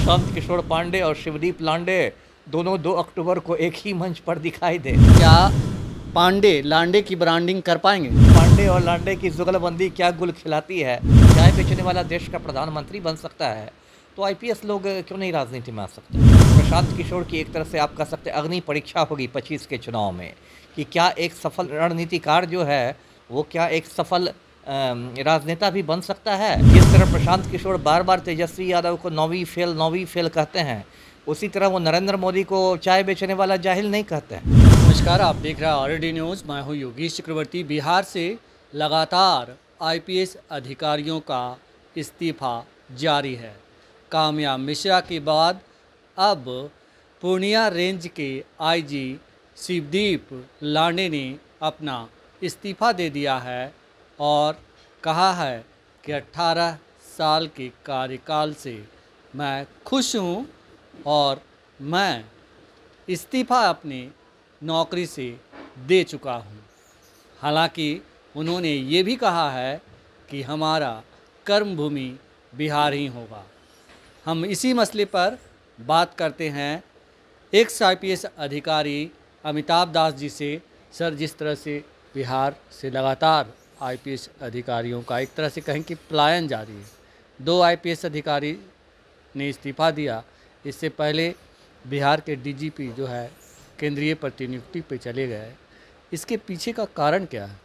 प्रशांत किशोर पांडे और शिवदीप लांडे दोनों 2 अक्टूबर को एक ही मंच पर दिखाई दे। क्या पांडे लांडे की ब्रांडिंग कर पाएंगे? पांडे और लांडे की जुगलबंदी क्या गुल खिलाती है। चाय बेचने वाला देश का प्रधानमंत्री बन सकता है तो आईपीएस लोग क्यों नहीं राजनीति में आ सकते। प्रशांत किशोर की एक तरह से आप कह सकते हैं अग्नि परीक्षा होगी 25 के चुनाव में कि क्या एक सफल रणनीतिकार जो है वो क्या एक सफल राजनेता भी बन सकता है। जिस तरह प्रशांत किशोर बार बार तेजस्वी यादव को नौवीं फेल कहते हैं, उसी तरह वो नरेंद्र मोदी को चाय बेचने वाला जाहिल नहीं कहते हैं। नमस्कार, आप देख रहे हैं आरडी न्यूज़। मैं हूं योगेश चक्रवर्ती। बिहार से लगातार आईपीएस अधिकारियों का इस्तीफा जारी है। काम्या मिश्रा के बाद अब पूर्णिया रेंज के आईजी शिवदीप लांडे ने अपना इस्तीफा दे दिया है और कहा है कि 18 साल के कार्यकाल से मैं खुश हूं और मैं इस्तीफा अपनी नौकरी से दे चुका हूं। हालांकि उन्होंने ये भी कहा है कि हमारा कर्मभूमि बिहार ही होगा। हम इसी मसले पर बात करते हैं एक्स आईपीएस अधिकारी अमिताभ दास जी से। सर, जिस तरह से बिहार से लगातार आईपीएस अधिकारियों का एक तरह से कहें कि पलायन जारी है, 2 आईपीएस अधिकारी ने इस्तीफा दिया। इससे पहले बिहार के डीजीपी जो है केंद्रीय प्रतिनियुक्ति पे चले गए। इसके पीछे का कारण क्या है?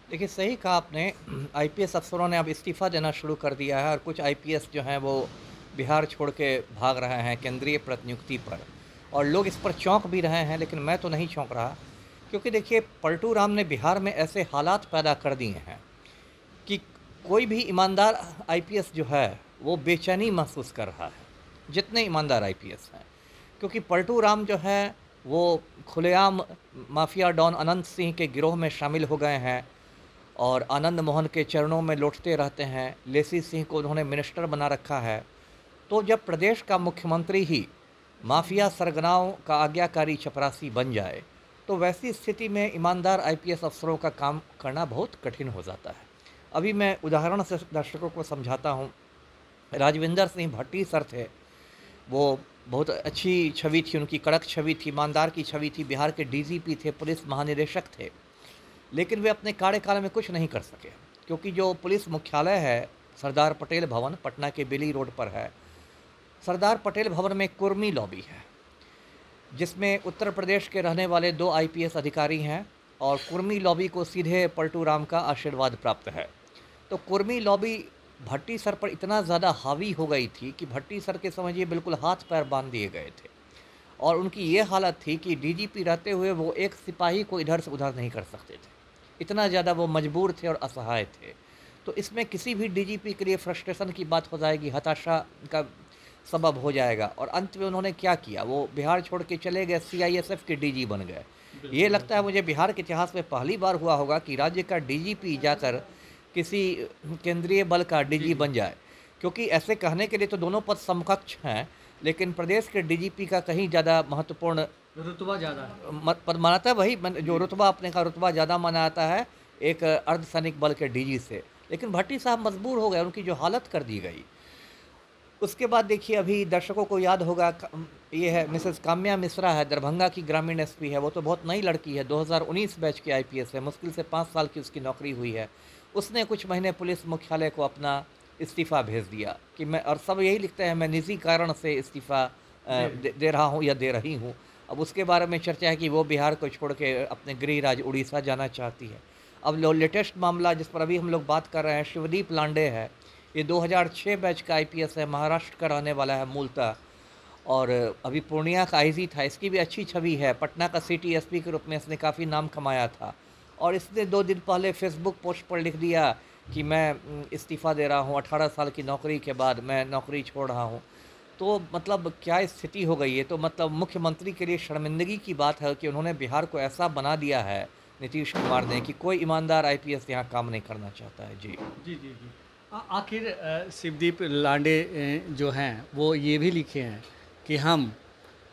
देखिए, सही कहा आपने। आईपीएस अफसरों ने अब इस्तीफा देना शुरू कर दिया है और कुछ आईपीएस जो हैं वो बिहार छोड़ के भाग रहे हैं केंद्रीय प्रतिनियुक्ति पर, और लोग इस पर चौंक भी रहे हैं। लेकिन मैं तो नहीं चौंक रहा, क्योंकि देखिए पलटू राम ने बिहार में ऐसे हालात पैदा कर दिए हैं कि कोई भी ईमानदार आईपीएस जो है वो बेचैनी महसूस कर रहा है, जितने ईमानदार आईपीएस हैं। क्योंकि पलटू राम जो है वो खुलेआम माफिया डॉन अनंत सिंह के गिरोह में शामिल हो गए हैं और आनंद मोहन के चरणों में लौटते रहते हैं। लेसी सिंह को उन्होंने मिनिस्टर बना रखा है। तो जब प्रदेश का मुख्यमंत्री ही माफिया सरगनाओं का आज्ञाकारी चपरासी बन जाए तो वैसी स्थिति में ईमानदार आईपीएस अफसरों का काम करना बहुत कठिन हो जाता है। अभी मैं उदाहरण से दर्शकों को समझाता हूँ। राजविंदर सिंह भट्टी सर थे, वो बहुत अच्छी छवि थी उनकी, कड़क छवि थी, ईमानदार की छवि थी, बिहार के डीजीपी थे, पुलिस महानिदेशक थे। लेकिन वे अपने कार्यकाल में कुछ नहीं कर सके, क्योंकि जो पुलिस मुख्यालय है सरदार पटेल भवन पटना के बेली रोड पर है। सरदार पटेल भवन में कुर्मी लॉबी है, जिसमें उत्तर प्रदेश के रहने वाले 2 आईपीएस अधिकारी हैं और कुर्मी लॉबी को सीधे पलटू राम का आशीर्वाद प्राप्त है। तो कुर्मी लॉबी भट्टी सर पर इतना ज़्यादा हावी हो गई थी कि भट्टी सर के समझिए बिल्कुल हाथ पैर बांध दिए गए थे, और उनकी ये हालत थी कि डीजीपी रहते हुए वो एक सिपाही को इधर से उधर नहीं कर सकते थे। इतना ज़्यादा वो मजबूर थे और असहाय थे। तो इसमें किसी भी डीजीपी के लिए फ्रस्ट्रेशन की बात हो जाएगी, हताशा का सबब हो जाएगा। और अंत में उन्होंने क्या किया, वो बिहार छोड़ के चले गए, सीआईएसएफ के डीजी बन गए। ये लगता है मुझे बिहार के इतिहास में पहली बार हुआ होगा कि राज्य का डीजीपी जाकर किसी केंद्रीय बल का डीजी बन जाए, क्योंकि ऐसे कहने के लिए तो दोनों पद समकक्ष हैं, लेकिन प्रदेश के डीजीपी का कहीं ज़्यादा महत्वपूर्ण रुतबा ज़्यादा है, पद मानाता है। वही जो रुतबा अपने का रुतबा ज़्यादा माना जाता है एक अर्धसैनिक बल के डीजी से। लेकिन भट्टी साहब मजबूर हो गए, उनकी जो हालत कर दी गई। उसके बाद देखिए, अभी दर्शकों को याद होगा, ये है मिसेस काम्या मिश्रा है, दरभंगा की ग्रामीण एसपी है। वो तो बहुत नई लड़की है, 2019 बैच की आईपीएस है, मुश्किल से 5 साल की उसकी नौकरी हुई है। उसने कुछ महीने पुलिस मुख्यालय को अपना इस्तीफ़ा भेज दिया कि मैं, और सब यही लिखते हैं मैं निजी कारण से इस्तीफ़ा दे रहा हूँ या दे रही हूँ। अब उसके बारे में चर्चा है कि वो बिहार को छोड़ के अपने गृह राज्य उड़ीसा जाना चाहती है। अब लेटेस्ट मामला जिस पर अभी हम लोग बात कर रहे हैं, शिवदीप लांडे है। ये 2006 बैच का आईपीएस है, महाराष्ट्र का रहने वाला है मूलतः, और अभी पूर्णिया का आईजी था। इसकी भी अच्छी छवि है, पटना का सिटी एसपी के रूप में इसने काफ़ी नाम कमाया था। और इसने 2 दिन पहले फेसबुक पोस्ट पर लिख दिया कि मैं इस्तीफ़ा दे रहा हूँ, 18 साल की नौकरी के बाद मैं नौकरी छोड़ रहा हूँ। तो मतलब क्या स्थिति हो गई है। तो मतलब मुख्यमंत्री के लिए शर्मिंदगी की बात है कि उन्होंने बिहार को ऐसा बना दिया है नीतीश कुमार ने कि कोई ईमानदार आईपीएस यहाँ काम नहीं करना चाहता है। जी जी जी जी। आखिर शिवदीप लांडे जो हैं वो ये भी लिखे हैं कि हम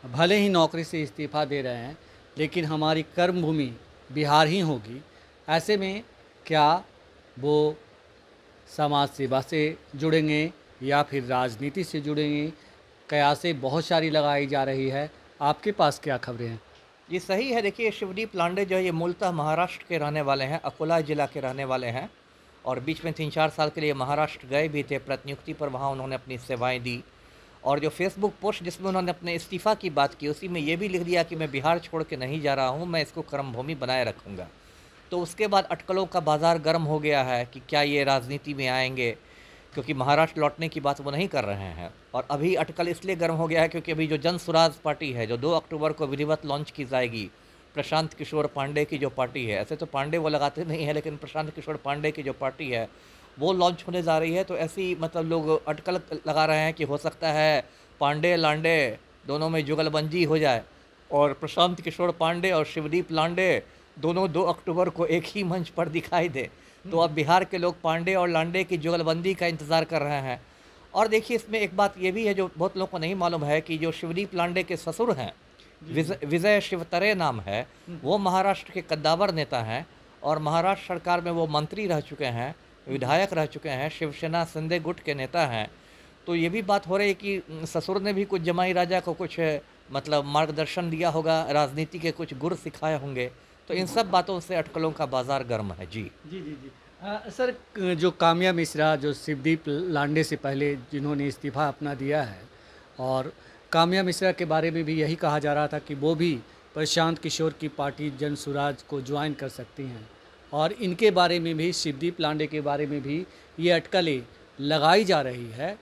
भले ही नौकरी से इस्तीफ़ा दे रहे हैं, लेकिन हमारी कर्मभूमि बिहार ही होगी। ऐसे में क्या वो समाज सेवा से जुड़ेंगे या फिर राजनीति से जुड़ेंगे, कयासें बहुत सारी लगाई जा रही है। आपके पास क्या खबरें हैं? ये सही है। देखिए, शिवदीप लांडे जो है ये मूलतः महाराष्ट्र के रहने वाले हैं, अकोला ज़िला के रहने वाले हैं और बीच में 3-4 साल के लिए महाराष्ट्र गए भी थे प्रतिनियुक्ति पर, वहाँ उन्होंने अपनी सेवाएँ दी। और जो फ़ेसबुक पोस्ट जिसमें उन्होंने अपने इस्तीफ़ा की बात की, उसी में ये भी लिख दिया कि मैं बिहार छोड़ के नहीं जा रहा हूँ, मैं इसको कर्मभूमि बनाए रखूँगा। तो उसके बाद अटकलों का बाज़ार गर्म हो गया है कि क्या ये राजनीति में आएँगे, क्योंकि महाराष्ट्र लौटने की बात वो नहीं कर रहे हैं। और अभी अटकल इसलिए गर्म हो गया है क्योंकि अभी जो जन स्वराज पार्टी है, जो 2 अक्टूबर को विधिवत लॉन्च की जाएगी, प्रशांत किशोर पांडे की जो पार्टी है, ऐसे तो पांडे वो लगाते नहीं हैं, लेकिन प्रशांत किशोर पांडे की जो पार्टी है, वो लॉन्च होने जा रही है। तो ऐसी मतलब लोग अटकल लगा रहे हैं कि हो सकता है पांडे लांडे दोनों में जुगलबंदी हो जाए और प्रशांत किशोर पांडे और शिवदीप लांडे दोनों 2 अक्टूबर को एक ही मंच पर दिखाई दे। तो अब बिहार के लोग पांडे और लांडे की जुगलबंदी का इंतज़ार कर रहे हैं। और देखिए, इसमें एक बात ये भी है जो बहुत लोगों को नहीं मालूम है कि जो शिवदीप लांडे के ससुर हैं, विजय शिवतरे नाम है, वो महाराष्ट्र के कद्दावर नेता हैं और महाराष्ट्र सरकार में वो मंत्री रह चुके हैं, विधायक रह चुके हैं, शिवसेना शिंदे गुट के नेता हैं। तो ये भी बात हो रही है कि ससुर ने भी कुछ जमाई राजा को कुछ मतलब मार्गदर्शन दिया होगा, राजनीति के कुछ गुर सिखाए होंगे। तो इन सब बातों से अटकलों का बाज़ार गर्म है। जी। जी, जी, जी। सर, जो काम्या मिश्रा जो शिवदीप लांडे से पहले जिन्होंने इस्तीफ़ा अपना दिया है, और काम्या मिश्रा के बारे में भी यही कहा जा रहा था कि वो भी प्रशांत किशोर की पार्टी जन स्वराज को ज्वाइन कर सकती हैं, और इनके बारे में भी, शिवदीप लांडे के बारे में भी ये अटकलें लगाई जा रही है।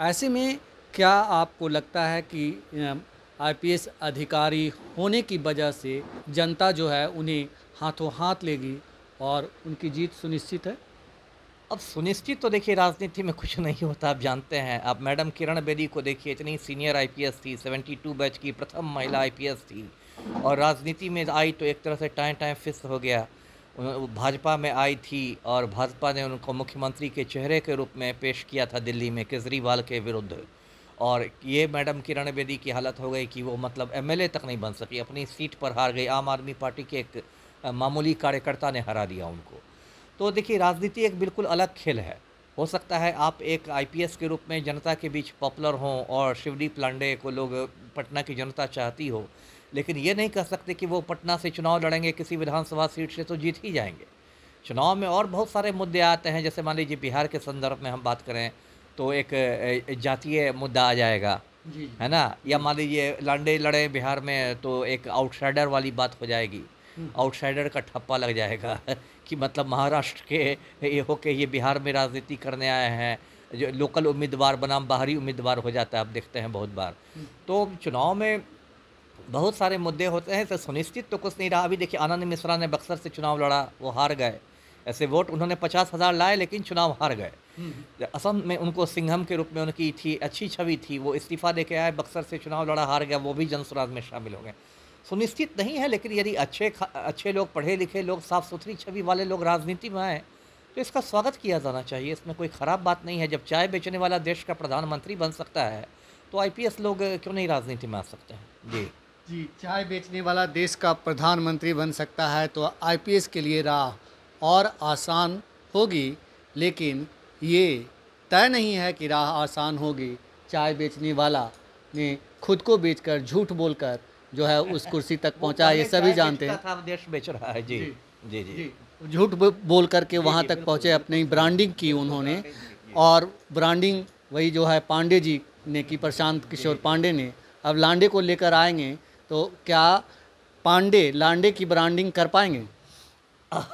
ऐसे में क्या आपको लगता है कि आईपीएस अधिकारी होने की वजह से जनता जो है उन्हें हाथों हाथ लेगी और उनकी जीत सुनिश्चित है? अब सुनिश्चित तो देखिए, राजनीति में कुछ नहीं होता, आप जानते हैं। आप मैडम किरण बेदी को देखिए, इतनी सीनियर आईपीएस थी, 72 बैच की प्रथम महिला आईपीएस थी और राजनीति में आई तो एक तरह से टाइम टाइम फिक्स हो गया। वो भाजपा में आई थी और भाजपा ने उनको मुख्यमंत्री के चेहरे के रूप में पेश किया था दिल्ली में केजरीवाल के विरुद्ध। और ये मैडम किरण बेदी की हालत हो गई कि वो मतलब एमएलए तक नहीं बन सकी, अपनी सीट पर हार गई। आम आदमी पार्टी के एक मामूली कार्यकर्ता ने हरा दिया उनको। तो देखिए, राजनीति एक बिल्कुल अलग खेल है। हो सकता है आप एक आईपीएस के रूप में जनता के बीच पॉपुलर हों और शिवदीप लांडे को लोग, पटना की जनता चाहती हो, लेकिन ये नहीं कह सकते कि वो पटना से चुनाव लड़ेंगे किसी विधानसभा सीट से तो जीत ही जाएंगे। चुनाव में और बहुत सारे मुद्दे आते हैं, जैसे मान लीजिए बिहार के संदर्भ में हम बात करें तो एक जातीय मुद्दा आ जाएगा, जी, है ना? या मान लीजिए लांडे लड़े बिहार में तो एक आउटसाइडर वाली बात हो जाएगी, आउटसाइडर का ठप्पा लग जाएगा कि मतलब महाराष्ट्र के ये होके ये बिहार में राजनीति करने आए हैं, जो लोकल उम्मीदवार बनाम बाहरी उम्मीदवार हो जाता है, आप देखते हैं बहुत बार। तो चुनाव में बहुत सारे मुद्दे होते हैं, तो सुनिश्चित तो कुछ नहीं रहा। अभी देखिए, आनंद मिश्रा ने बक्सर से चुनाव लड़ा, वो हार गए। ऐसे वोट उन्होंने 50,000 लाए लेकिन चुनाव हार गए। असम में उनको सिंघम के रूप में उनकी थी, अच्छी छवि थी, वो इस्तीफा देके आए, बक्सर से चुनाव लड़ा, हार गया, वो भी जन स्वराज में शामिल हो गए। सुनिश्चित नहीं है, लेकिन यदि अच्छे लोग, पढ़े लिखे लोग, साफ़ सुथरी छवि वाले लोग राजनीति में आए तो इसका स्वागत किया जाना चाहिए। इसमें कोई ख़राब बात नहीं है। जब चाय बेचने वाला देश का प्रधानमंत्री बन सकता है तो आईपीएस लोग क्यों नहीं राजनीति में आ सकते हैं। जी जी, चाय बेचने वाला देश का प्रधानमंत्री बन सकता है तो आईपीएस के लिए राह और आसान होगी, लेकिन ये तय नहीं है कि राह आसान होगी। चाय बेचने वाला ने खुद को बेचकर, झूठ बोलकर जो है उस कुर्सी तक पहुंचा, ये सभी जानते हैं। था, देश बेच रहा है। जी जी जी, जी, झूठ बोल करके वहां तक पहुंचे, अपनी ब्रांडिंग की उन्होंने, और ब्रांडिंग वही जो है पांडे जी ने की, प्रशांत किशोर पांडे ने। अब लांडे को लेकर आएंगे तो क्या पांडे लांडे की ब्रांडिंग कर पाएंगे?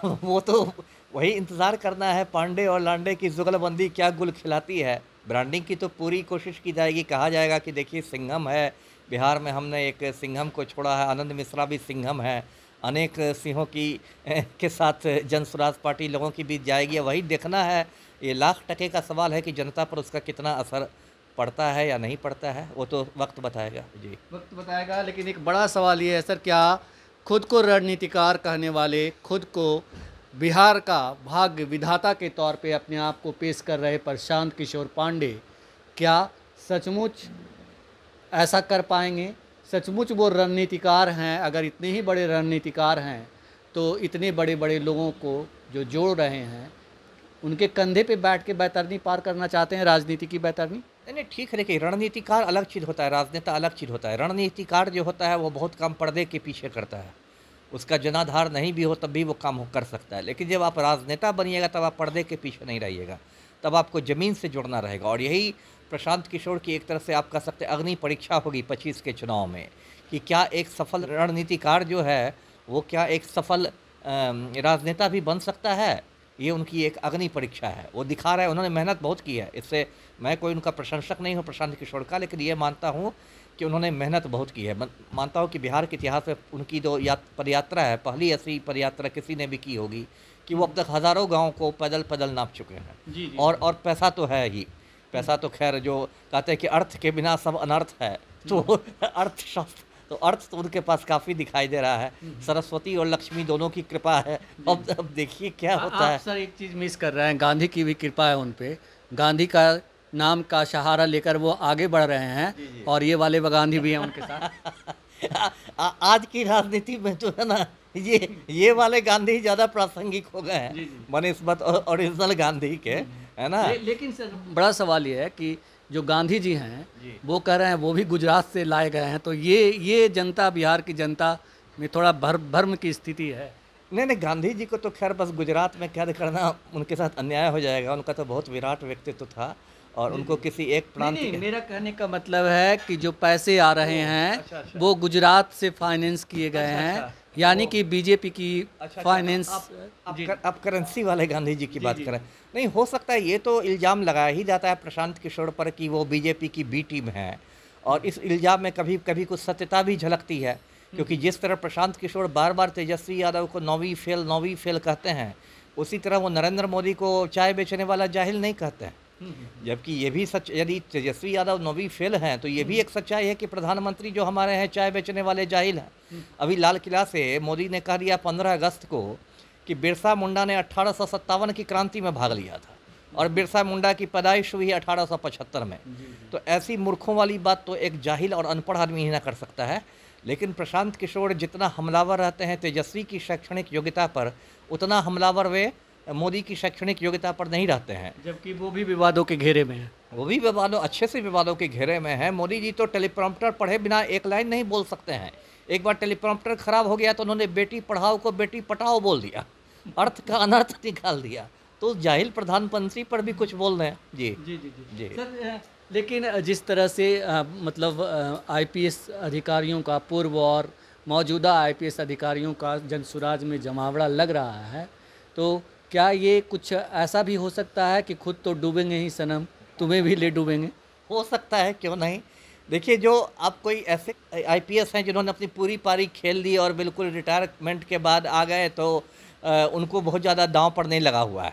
वो तो वही इंतज़ार करना है, पांडे और लांडे की जुगलबंदी क्या गुल खिलाती है। ब्रांडिंग की तो पूरी कोशिश की जाएगी। कहा जाएगा कि देखिए, सिंघम है बिहार में, हमने एक सिंघम को छोड़ा है, आनंद मिश्रा भी सिंघम है, अनेक सिंहों की के साथ जन स्वराज पार्टी लोगों की बीच जाएगी। वही देखना है। ये लाख टके का सवाल है कि जनता पर उसका कितना असर पड़ता है या नहीं पड़ता है, वो तो वक्त बताएगा। जी, वक्त बताएगा। लेकिन एक बड़ा सवाल ये है सर, क्या खुद को रणनीतिकार कहने वाले, खुद को बिहार का भाग्य विधाता के तौर पे अपने आप को पेश कर रहे प्रशांत किशोर पांडे, क्या सचमुच ऐसा कर पाएंगे? सचमुच वो रणनीतिकार हैं? अगर इतने ही बड़े रणनीतिकार हैं तो इतने बड़े बड़े लोगों को जो जोड़ रहे हैं, उनके कंधे पे बैठ के बैतरनी पार करना चाहते हैं, राजनीति की बैतरनी? नहीं नहीं ठीक है, देखिए रणनीतिकार अलग चीज़ होता है, राजनेता अलग चीज़ होता है। रणनीतिकार जो होता है वो बहुत काम पर्दे के पीछे करता है, उसका जनाधार नहीं भी हो तब भी वो काम कर सकता है। लेकिन जब आप राजनेता बनिएगा तब आप पर्दे के पीछे नहीं रहिएगा, तब आपको ज़मीन से जुड़ना रहेगा। और यही प्रशांत किशोर की एक तरह से आप कह सकते हैं अग्नि परीक्षा होगी 25 के चुनाव में, कि क्या एक सफल रणनीतिकार जो है वो क्या एक सफल राजनेता भी बन सकता है। ये उनकी एक अग्नि परीक्षा है, वो दिखा रहा है। उन्होंने मेहनत बहुत की है, इससे मैं कोई उनका प्रशंसक नहीं हूँ प्रशांत किशोर का, लेकिन ये मानता हूँ कि उन्होंने मेहनत बहुत की है। मानता हूँ कि बिहार के इतिहास में उनकी जो पदयात्रा है, पहली ऐसी पदयात्रा किसी ने भी की होगी कि वो अब तक हज़ारों गाँव को पैदल पैदल नाप चुके हैं। जी, जी। और पैसा तो है ही, पैसा तो खैर जो कहते हैं कि अर्थ के बिना सब अनर्थ है, तो अर्थशास्त्र तो अर्थ तो उनके पास काफ़ी दिखाई दे रहा है। सरस्वती और लक्ष्मी दोनों की कृपा है। अब देखिए क्या होता है। आप सर एक चीज़ मिस कर रहे हैं, गांधी की भी कृपा है उन पे। गांधी का नाम का सहारा लेकर वो आगे बढ़ रहे हैं। जी। और ये वाले गांधी भी हैं उनके साथ। आज की राजनीति में जो है ना, ये वाले गांधी ज़्यादा प्रासंगिक हो गए जी, हैं जी। बनिस्बत ओरिजिनल गांधी के, है ना। लेकिन सर बड़ा सवाल ये है कि जो गांधी जी हैं जी। वो कह रहे हैं वो भी गुजरात से लाए गए हैं, तो ये जनता, बिहार की जनता में थोड़ा भ्रम की स्थिति है। नहीं नहीं, गांधी जी को तो खैर बस गुजरात में कैद करना उनके साथ अन्याय हो जाएगा। उनका तो बहुत विराट व्यक्तित्व था और उनको किसी एक प्रांत नहीं, के मेरा कहने का मतलब है कि जो पैसे आ रहे हैं अच्छा, अच्छा। वो गुजरात से फाइनेंस किए गए अच्छा, हैं, अच्छा। यानी कि बीजेपी की अच्छा, फाइनेंस। आप करेंसी वाले गांधी जी की बात जी। करें। नहीं हो सकता है, ये तो इल्ज़ाम लगाया ही जाता है प्रशांत किशोर पर कि वो बीजेपी की बी टीम है, और इस इल्ज़ाम में कभी कभी कुछ सत्यता भी झलकती है। क्योंकि जिस तरह प्रशांत किशोर बार बार तेजस्वी यादव को नौवीं फेल कहते हैं, उसी तरह वो नरेंद्र मोदी को चाय बेचने वाला जाहिल नहीं कहते हैं। जबकि ये भी सच, यदि तेजस्वी यादव नौवीं फेल हैं तो ये भी एक सच्चाई है कि प्रधानमंत्री जो हमारे हैं चाय बेचने वाले जाहिल हैं। अभी लाल किला से मोदी ने कह दिया 15 अगस्त को कि बिरसा मुंडा ने 1857 की क्रांति में भाग लिया था और बिरसा मुंडा की पैदाइश हुई 1875 में। तो ऐसी मूर्खों वाली बात तो एक जाहिल और अनपढ़ आदमी ही ना कर सकता है। लेकिन प्रशांत किशोर जितना हमलावर रहते हैं तेजस्वी की शैक्षणिक योग्यता पर, उतना हमलावर वे मोदी की शैक्षणिक योग्यता पर नहीं रहते हैं। जबकि वो भी विवादों के घेरे में है। वो भी विवादों, अच्छे से विवादों के घेरे में है। मोदी जी तो टेलीप्रॉम्प्टर पढ़े बिना एक लाइन नहीं बोल सकते हैं। एक बार टेलीप्रॉम्प्टर खराब हो गया तो उन्होंने बेटी पढ़ाओ को बेटी पटाओ बोल दिया, अर्थ का अनर्थ निकाल दिया। तो जाहिल प्रधानमंत्री पर भी कुछ बोल रहे हैं। जी जी जी जी, जी। सर लेकिन जिस तरह से मतलब आईपीएस अधिकारियों का, पूर्व और मौजूदा आईपीएस अधिकारियों का जनसुराज में जमावड़ा लग रहा है, तो क्या ये कुछ ऐसा भी हो सकता है कि खुद तो डूबेंगे ही सनम, तुम्हें भी ले डूबेंगे? हो सकता है, क्यों नहीं। देखिए, जो अब कोई ऐसे आईपीएस हैं जिन्होंने अपनी पूरी पारी खेल दी और बिल्कुल रिटायरमेंट के बाद आ गए, तो उनको बहुत ज़्यादा दांव पर नहीं लगा हुआ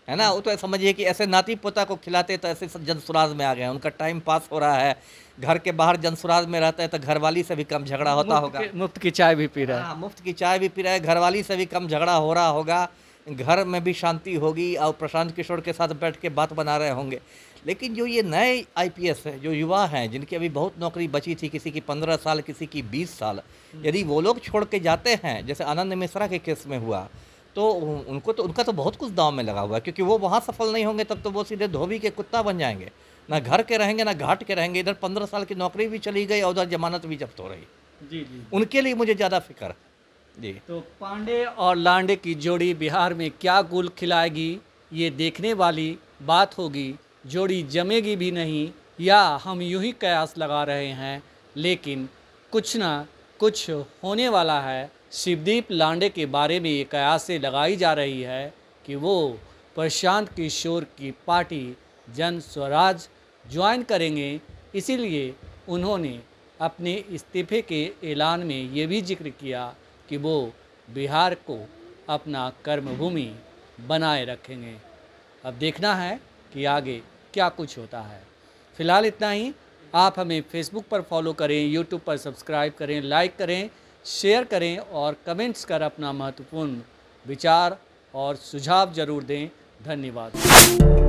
है ना। वो तो समझिए कि ऐसे नाती पोता को खिलाते तो ऐसे जनसुराज में आ गए, उनका टाइम पास हो रहा है। घर के बाहर जनसुराज में रहता है तो घरवाली से भी कम झगड़ा होता होगा। मुफ्त की चाय भी पी रहा है। हाँ, मुफ्त की चाय भी पी रहा है, घरवाली से भी कम झगड़ा हो रहा होगा, घर में भी शांति होगी और प्रशांत किशोर के साथ बैठ के बात बना रहे होंगे। लेकिन जो ये नए आईपीएस है, जो युवा हैं जिनकी अभी बहुत नौकरी बची थी, किसी की 15 साल, किसी की 20 साल, यदि वो लोग छोड़ के जाते हैं, जैसे आनंद मिश्रा के केस में हुआ, तो उनका तो बहुत कुछ दांव में लगा हुआ है। क्योंकि वो वहाँ सफल नहीं होंगे तब तो वो सीधे धोबी के कुत्ता बन जाएंगे, ना घर के रहेंगे ना घाट के रहेंगे। इधर 15 साल की नौकरी भी चली गई और उधर जमानत भी जब्त हो रही। जी जी। उनके लिए मुझे ज़्यादा फिक्र है। जी। तो पांडे और लांडे की जोड़ी बिहार में क्या गुल खिलाएगी, ये देखने वाली बात होगी। जोड़ी जमेगी भी नहीं, या हम यूं ही कयास लगा रहे हैं, लेकिन कुछ ना कुछ होने वाला है। शिवदीप लांडे के बारे में ये कयास से लगाई जा रही है कि वो प्रशांत किशोर की पार्टी जन स्वराज ज्वाइन करेंगे। इसीलिए उन्होंने अपने इस्तीफे के ऐलान में ये भी जिक्र किया कि वो बिहार को अपना कर्मभूमि बनाए रखेंगे। अब देखना है कि आगे क्या कुछ होता है। फ़िलहाल इतना ही। आप हमें फेसबुक पर फॉलो करें, यूट्यूब पर सब्सक्राइब करें, लाइक करें, शेयर करें और कमेंट्स कर अपना महत्वपूर्ण विचार और सुझाव ज़रूर दें। धन्यवाद।